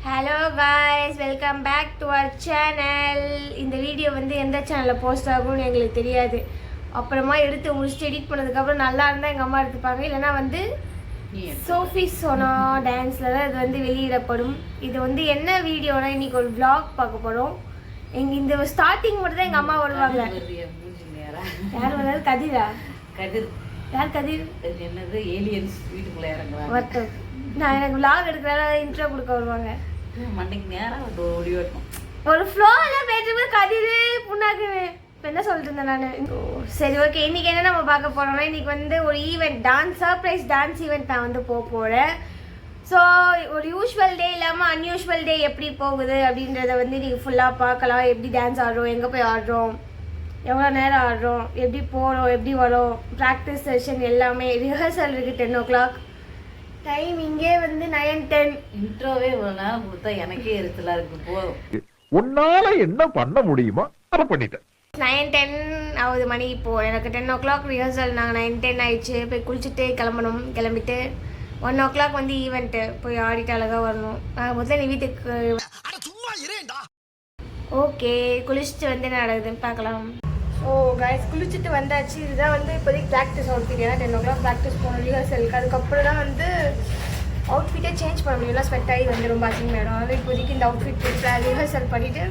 Hello guys, welcome back to our channel. இந்த video வந்து எந்த சேனலில் போஸ்ட் ஆகும்னு எங்களுக்கு தெரியாது. அப்புறமா எடுத்து முடிச்சுட்டு எடிட் பண்ணதுக்கப்புறம் நல்லா இருந்தால் எங்கள் அம்மா எடுத்துப்பாங்க, இல்லைனா வந்து சோஃபி சோனா டான்ஸில் தான் இது வந்து வெளியிடப்படும். இது வந்து என்ன வீடியோனா, இன்றைக்கி ஒரு vlog பார்க்க போகிறோம். இந்த ஸ்டார்டிங் மட்டும் தான் எங்கள் அம்மா வருவாங்க. யார் வந்தாலும் கதிரா? யார் கதிர்? என்னது ஏலியன்ஸ் வீட்டுக்குள்ள இறங்குவாங்க. வரட்டும், நான் எனக்கு vlog எடுக்கிறதால இன்ட்ரோ கொடுக்க வருவாங்க. மண்டைக்கு நேரம் ஓடி வரணும். ஒரு ஃப்ளோவில் பேசுறது கதிர் புண்ணாக்கு. இப்போ என்ன சொல்லிட்டு இருந்தேன் நான்? சரி, ஓகே. இன்றைக்கி என்ன நம்ம பார்க்க போகிறோம்னா, இன்றைக்கி வந்து ஒரு ஈவெண்ட், சர்ப்ரைஸ் டான்ஸ் ஈவெண்ட் நான் வந்து போக போகிறேன். ஸோ ஒரு யூஸ்வல் டே இல்லாமல் அன்யூஷுவல் டே எப்படி போகுது அப்படின்றத வந்து நீங்கள் ஃபுல்லாக பார்க்கலாம். எப்படி டான்ஸ் ஆடுறோம், எங்கே போய் ஆடுறோம், எவ்வளோ நேரம் ஆடுறோம், எப்படி போகிறோம், எப்படி வரோம், ப்ராக்டிஸ் செஷன் எல்லாமே. ரிஹர்சல் இருக்குது 10 o'clock. டைம் இங்கே வந்து 9:10. இன்ட்ரோவே இவ்வளோ நேரம் கொடுத்தா எனக்கே எரிச்சலாக இருக்கு. போதும், உன்னால என்ன பண்ண முடியுமோ அதை பண்ணிட்டேன். 9:10 ஆகுது மணி. இப்போது எனக்கு 10 o'clock ரிஹர்சல். நாங்கள் 9:10 ஆயிடுச்சு. போய் குளிச்சுட்டு கிளம்பணும். கிளம்பிட்டு 1 o'clock வந்து ஈவெண்ட்டு போய் ஆடிட்டு அழகாக வரணும். முதல்ல நீ வீட்டுக்கு ஓகே. குளிச்சுட்டு வந்து என்ன நடக்குதுன்னு பார்க்கலாம். ஸோ கைஸ், குளிச்சுட்டு வந்தாச்சு. இதுதான் வந்து இப்போதைக்கு ப்ராக்டிஸ் அவுட்ஃபிட். ஏன்னா 10 o'clock ப்ராக்டிஸ் போகணும் ரிஹர்சலுக்கு. அதுக்கப்புறம் தான் வந்து அவுட்ஃபிட்டே சேஞ்ச் பண்ண முடியும். ஸ்வெட் ஆகி வந்து ரொம்ப அசிங்கமாயிடும். அதனால் இப்போதைக்கு இந்த அவுட்ஃபிட் ரிஹர்சல் பண்ணிவிட்டு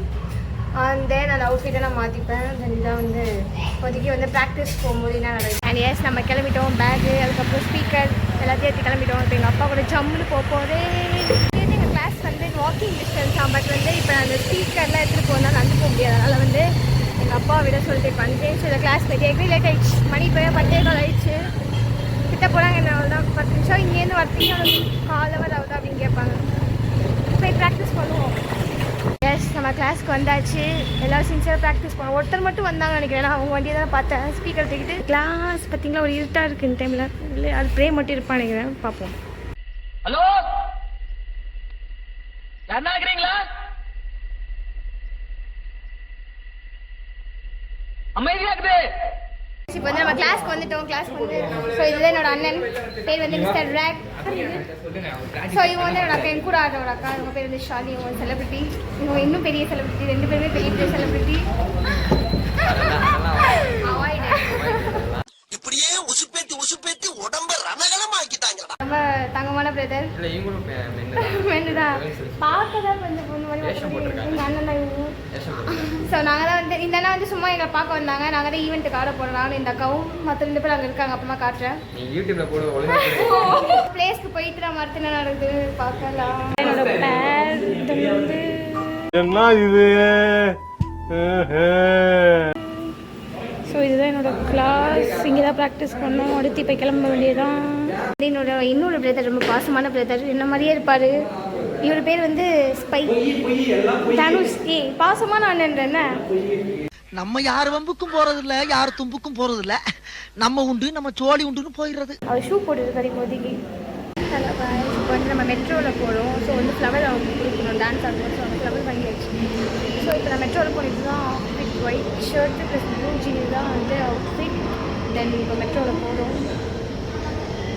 தென் அந்த அவுட்ஃபிட்டை நான் மாற்றிப்பேன். தென் இதான் வந்து இப்போதைக்கு வந்து ப்ராக்டிஸ் போகும்போது என்ன நடக்குது. அண்ட் எஸ், நம்ம கிளம்பிட்டோம். பேகு, அதுக்கப்புறம் ஸ்பீக்கர் எல்லாத்தையும் எடுத்து கிளம்பிட்டோம். இப்போ எங்கள் அப்பா கூட ஜம்முன்னு போகிறே. எங்கள் கிளாஸ் வந்து வாக்கிங் டிஸ்டன்ஸ் தான். பட் வந்து இப்போ அந்த ஸ்பீக்கர்லாம் எடுத்துகிட்டு போனால் நடந்து போக முடியாது. அதனால் வந்து எங்கள் அப்பா விட சொல்லிட்டு பண்ணுறேன். ஸோ இந்த கிளாஸ் போய்ட்டு லேட் ஆகிடுச்சு. மணி போய் 10 ஆகிடுச்சு. கிட்ட போகிறாங்க. என்ன தான் 10 நிமிஷம் இங்கேருந்து வரத்துக்கு கால் ஹவர் ஆகுது அப்படின்னு கேட்பாங்க. போய் ப்ராக்டிஸ் பண்ணுவோம். எஸ், நம்ம கிளாஸ்க்கு வந்தாச்சு. எல்லோரும் சின்சியராக ப்ராக்டிஸ் பண்ணுவோம். ஒருத்தர் மட்டும் வந்தாங்கன்னு நினைக்கிறேன். அவங்க வண்டியை தான் பார்த்தேன். ஸ்பீக்கர் தூக்கிட்டு கிளாஸ் பார்த்தீங்களா, ஒரு இருட்டாக இருக்குது இந்த டைமில். இல்லை, அது ப்ரே மட்டும் இருப்பான்னு நினைக்கிறேன். பார்ப்போம். ஹலோ, யாருன்னா இருக்கிறீங்களா? அமைதியா இருக்குது. இப்போ வந்து நம்ம கிளாஸ்க்கு வந்துட்டோம். கிளாஸ்க்கு வந்து ஸோ இதுதான் என்னோட அண்ணன். பேர் வந்து மிஸ்டர் ரேக். ஸோ இவங்க வந்து என்னோட அக்கா, என் கூட ஆடுறோட அக்கா. இவங்க பேர் வந்து ஷாலி. இவங்க செலிபிரிட்டி. இவங்க இன்னும் பெரிய செலிபிரிட்டி. 2 பேருமே பெரிய பெரிய செலிபிரிட்டி. இப்படியே உசுப்பேத்தி உடம்ப ரணகலமாக்கிட்டாங்க. ரொம்ப தங்கமான பிரதர். மென்னுதான் பார்க்க தான் கொஞ்சம் பொண்ணு மாதிரி எங்கள் அண்ணன் தான் இவங்க. ஸோ நாங்கள் தான் வந்து இந்த அண்ணா வந்து சும்மா எங்களை பார்க்க வந்தாங்க. நாங்கள் தான் ஈவெண்ட்டுக்கு ஆட போகிறோம். நானும் இந்த அக்காவும் மற்ற 2 பேர் அங்கே இருக்காங்க. அப்புறமா காட்டுறேன். பிளேஸ்க்கு போயிட்டு நான் மறுத்து என்ன நடக்குது பார்க்கலாம். என்னோட பேர் வந்து என்ன இது? ஸோ இதுதான் என்னோட கிளாஸ். இங்கே தான் ப்ராக்டிஸ் பண்ணோம். அடுத்து இப்போ கிளம்ப வேண்டியதான். என்னோட இன்னொரு பிரதர், ரொம்ப பாசமான பிரதர், என்ன மாதிரியே இருப்பார். இவர் பேர் வந்து ஸ்பை தனுஷ். பாசமான அண்ணன் என்ன. நம்ம யார் வம்புக்கும் போறது இல்ல, யார் தும்புக்கும் போறது இல்ல. நம்ம உண்டு, நம்ம சோழி உண்டுன்னு போயிடுறது. அவர் ஷூ போட்டுருக்காரு இப்போதைக்கு. இப்போ வந்து நம்ம மெட்ரோவில் போகிறோம். ஸோ வந்து ஃப்ளவர் அவங்க கொடுக்கணும் டான்ஸ் ஆடுவோம். ஸோ அந்த ஃப்ளவர் வாங்கியாச்சு. ஸோ இப்போ நான் மெட்ரோவில் போயிட்டு தான் outfit white shirt plus blue jeans தான் வந்து அவுட்ஃபிட். தென் இப்போ மெட்ரோவில் போகிறோம்.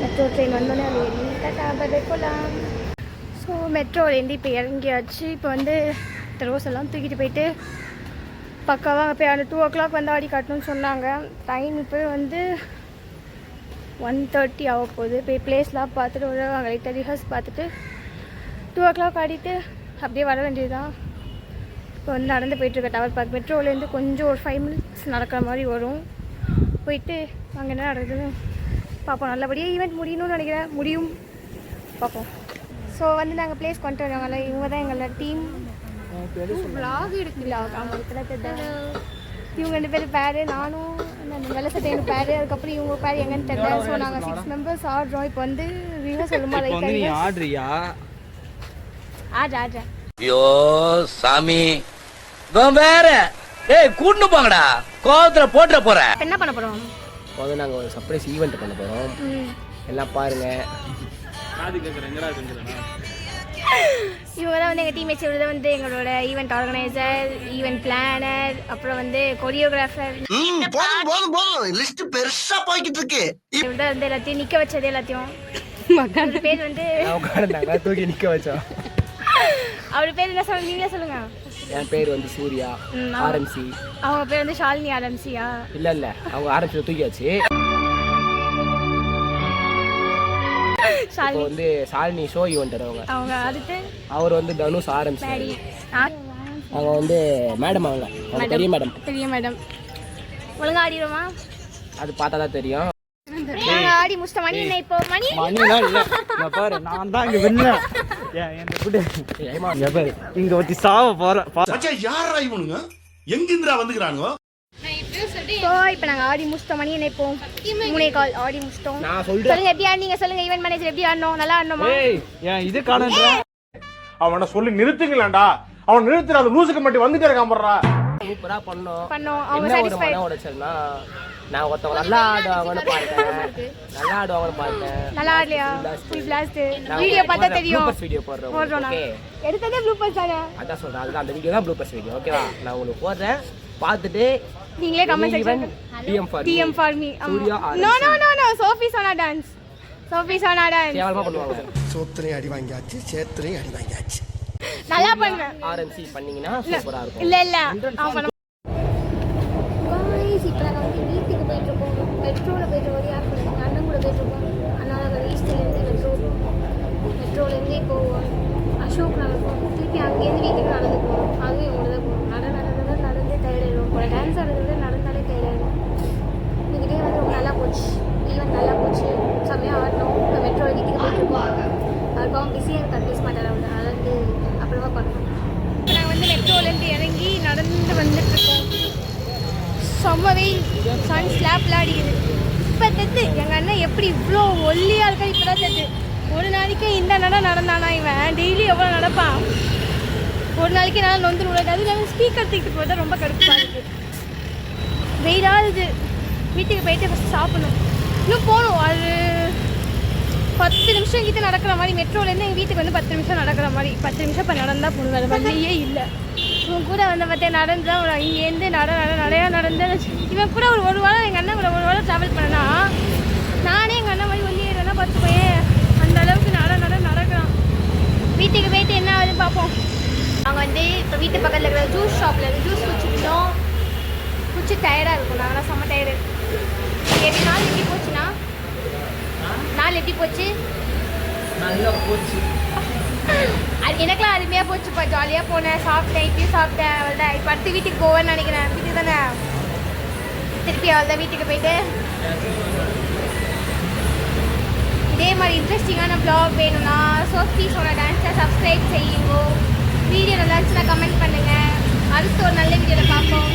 மெட்ரோ ட்ரெயின் வந்தோடனே அது டாடா போகலாம். ஸோ மெட்ரோலேருந்து இப்போ இறங்கியாச்சு. இப்போ வந்து ரோஸ் எல்லாம் தூக்கிட்டு போயிட்டு பக்காவாக போய் அந்த 2 o'clock வந்து ஆடி காட்டணும்னு சொன்னாங்க. டைம் இப்போ வந்து 1:30 ஆக போகுது. போய் பிளேஸ்லாம் பார்த்துட்டு ஒரு லைட்டாக ரிஹர்ஸ் பார்த்துட்டு 2 o'clock ஆடிட்டு அப்படியே வர வேண்டியது தான். இப்போ வந்து நடந்து போயிட்டுருக்க டவர் பார்க். மெட்ரோலேருந்து கொஞ்சம் ஒரு 5 minutes நடக்கிற மாதிரி வரும். போயிட்டு அங்கே என்ன நடக்குதுன்னு பார்ப்போம். நல்லபடியாக ஈவெண்ட் முடியணும்னு நினைக்கிறேன். முடியும், பார்ப்போம். ஸோ வந்து நாங்கள் பிளேஸ் கொண்டு வருவாங்கல்ல, இவங்க தான் எங்களோட டீம். vlog எடுக்கல அவங்க தெரியல. இவங்க 2 பேர் பேர், நானும் அந்த வெள்ளை சட்டை எனக்கு பேர். அதுக்கப்புறம் இவங்க பேர் எங்கன்னு தெரியல. ஸோ நாங்கள் 6 members ஆடுறோம். இப்போ வந்து ரிஹர்சல் மாதிரி ஆடுறியா? ஆடுறேன். ஐயோ சாமி, வேற கூட்டு போங்கடா. கோவத்துல போட்டுற போறேன். என்ன பண்ண போகிறோம்? வந்து நாங்கள் ஒரு சர்ப்ரைஸ் ஈவெண்ட் பண்ண போகிறோம். எல்லாம் பாருங்க. இவங்க தான் வந்து எங்கள் டீம்மேட்ஸ். இவர் தான் வந்து எங்களோட ஈவெண்ட் ஆர்கனைசர், ஈவெண்ட் பிளானர், அப்புறம் வந்து கொரியோகிராஃபர். போதும் லிஸ்ட் பெருசா போய்கிட்டு இருக்கு. இவர் தான் வந்து எல்லாத்தையும் நிற்க வச்சது. எல்லாத்தையும் பேர் வந்து தூக்கி நிற்க வச்சோம். அவர் பேர் என்ன சொல்லுங்க, நீங்களே சொல்லுங்க. என் பேர் வந்து சூர்யா, ஆர்எம்சி. அவங்க பேர் வந்து ஷாலினி ஆர்எம்சியா? இல்ல அவங்க ஆர்எம்சி தூக்கியாச்சு. இப்போ வந்து ஷாலினி ஷோ ஈவெண்ட் அவங்க அடுத்து அவர் வந்து தனுஷ் ஆர்எம்சி. அவங்க வந்து மேடம், அவங்க பெரிய மேடம். பெரிய மேடம் ஒழுங்கா ஆடிடுமா? அது பார்த்தா தான் தெரியும். நாங்க ஆடி முஸ்த மணி என்ன இப்போ மணி மணிலாம் இல்ல, நான் பாரு நான் தான் இங்க வெண்ணேன். என்ன கூட பாரு இங்க ஒத்தி சாவ போற. யாரா இவனுங்க, எங்கிந்திரா வந்துக்கிறானுங்க? இப்போ நாங்க ஆடி முஸ்த மணி என்ன இப்போ 3 ஆடி முஸ்தோம். நான் சொல்றேன், சொல்லுங்க எப்படி ஆடினீங்க, சொல்லுங்க. ஈவென்ட் மேனேஜர் எப்படி ஆடணும்? நல்லா ஆடணுமா? ஏன் இது காணன்ற அவனை சொல்லி நிறுத்துங்களேன்டா. அவன் நிறுத்துற அந்த லூசுக்கு மட்டும் வந்துட்டே இருக்கான் போறா. சூப்பரா பண்ணோம். அவங்க என்ன ஒரு சாட்டிஸ்ஃபை. மன உடைச்சல்னா நான் ஒருத்தவங்க நல்லா ஆடுவாங்கன்னு பார்த்தேன். நல்லா ஆடலையா? Full blast. வீடியோ பார்த்தா தெரியும். ப்ளூப்பர்ஸ் வீடியோ போடுறோம். ஓகே, எடுத்ததே ப்ளூப்பர்ஸ் தானே. அதான் சொல்றேன், அதுதான் அந்த வீடியோ தான் ப்ளூப்பர்ஸ் வீடியோ. ஓகேவா? நான் உங்களுக்கு போடுறேன், பார்த்துட்டு நீங்களே comment section DM for me. No Sophie Sona dance. கேவலமா பண்ணுவாங்க. சோத்திரையும் அடி வாங்கியாச்சு, சேத்திரையும் அடி வாங்கியாச்சு. நல்லா பண்ணுவேன். ஆர்எம்சி பண்ணீங்கன்னா சூப்பரா இருக்கும். இல்ல அவன் பண்ண गाइस இப்போ நாங்க வந்து வீட்டுக்கு போயிட்டு இருக்கோம். மெட்ரோல போயிட்டு வர யார் கூட அண்ணன் கூட போயிட்டு இருக்கோம். அண்ணாநகர் ஈஸ்ட்ல இருந்து மெட்ரோல இருந்து இப்போ அசோக் நகர் போறோம். திருப்பி அங்க இருந்து வீட்டுக்கு நடந்து போறோம். அதுவே உங்களோட போறோம். நடந்து டயர்டாயிடும். ஒரு டான்ஸ் ஆடுறது நடந்தாலே டயர்டாயிடும். இன்னைக்கு டே வந்து ரொம்ப நல்லா போச்சு. ஈவென்ட் நல்லா போச்சு. செம்மையா ஆடணும். மெட்ரோ வீட்டுக்கு போயிட்டு இருக்கோம். அவருக்கும் பிஸியாக இருக்கார், பேச மாட்டார். அவர் அதாவது அப்புறமா பார்க்கணும். இப்போ நாங்கள் வந்து மெட்ரோலேருந்து இறங்கி நடந்து வந்துட்டு இருக்கோம். செம்ம வெயில், சன் ஸ்லாப்ல அடிக்குது. இப்போ தெத்து எங்கள் அண்ணன் எப்படி இவ்வளோ ஒல்லியாக இருக்கா இப்போ தான் தெத்து. ஒரு நாளைக்கு இந்த நடந்தானா இவன் டெய்லி எவ்வளோ நடப்பான். ஒரு நாளைக்கு நல்லா நொந்து விடாது. அது இல்லாமல் ஸ்பீக்கர் தூக்கிட்டு போகிறதா ரொம்ப கடுப்பாக இருக்குது. வெயிலாகுது. வீட்டுக்கு போயிட்டு ஃபஸ்ட் சாப்பிடணும். இன்னும் போகணும். அது 10 நிமிஷம் கிட்ட நடக்கிற மாதிரி. மெட்ரோலேருந்து எங்கள் வீட்டுக்கு வந்து 10 நிமிஷம் நடக்கிற மாதிரி. 10 நிமிஷம் இப்போ நடந்தால் போகணும். வேறு வழியே இல்லை. இவன் கூட வந்து பார்த்தேன் நடந்தான். இங்கேருந்து நிறையா நடந்தேன். இவன் கூட ஒரு வாரம் எங்கள் அண்ணன் கூட ஒரு வாரம் ட்ராவல் பண்ணனா நானே எங்கள் அண்ணன் மாதிரி ஒல்லி ஏறனா பார்த்துப்போயே. அந்த அளவுக்கு நடக்கிறான். வீட்டுக்கு போயிட்டு என்ன ஆகுதுன்னு பார்ப்போம். நாங்கள் வந்து இப்போ வீட்டு பக்கத்தில் இருக்கிற ஜூஸ் ஷாப்பில் இருந்து ஜூஸ் குடிச்சிருந்தோம். குடிச்சு டயர்டாக இருக்கும். நாங்களாம் செம்ம டயர்டு. எப்படி நாள் எப்படி போச்சுன்னா எப்படி போச்சு? நல்லா போச்சு. அது எனக்குலாம் அருமையாக போச்சுப்பா. ஜாலியாக போனேன், சாப்பிட்டேன், இப்பயும் சாப்பிட்டேன். அவ்வளோதான். இப்போ அடுத்து வீட்டுக்கு போவேன்னு நினைக்கிறேன். வீட்டுக்கு தானே திருப்பி அவ்வளோதான். வீட்டுக்கு போயிட்டு இதே மாதிரி இன்ட்ரெஸ்டிங்கான ப்ளாக் வேணும்னா சோஃபி சோனா டான்ஸை சப்ஸ்கிரைப் செய்யுங்க. வீடியோ நல்லா இருந்துச்சுன்னா கமெண்ட் பண்ணுங்கள். அடுத்து ஒரு நல்ல வீடியோவில் பார்ப்போம்.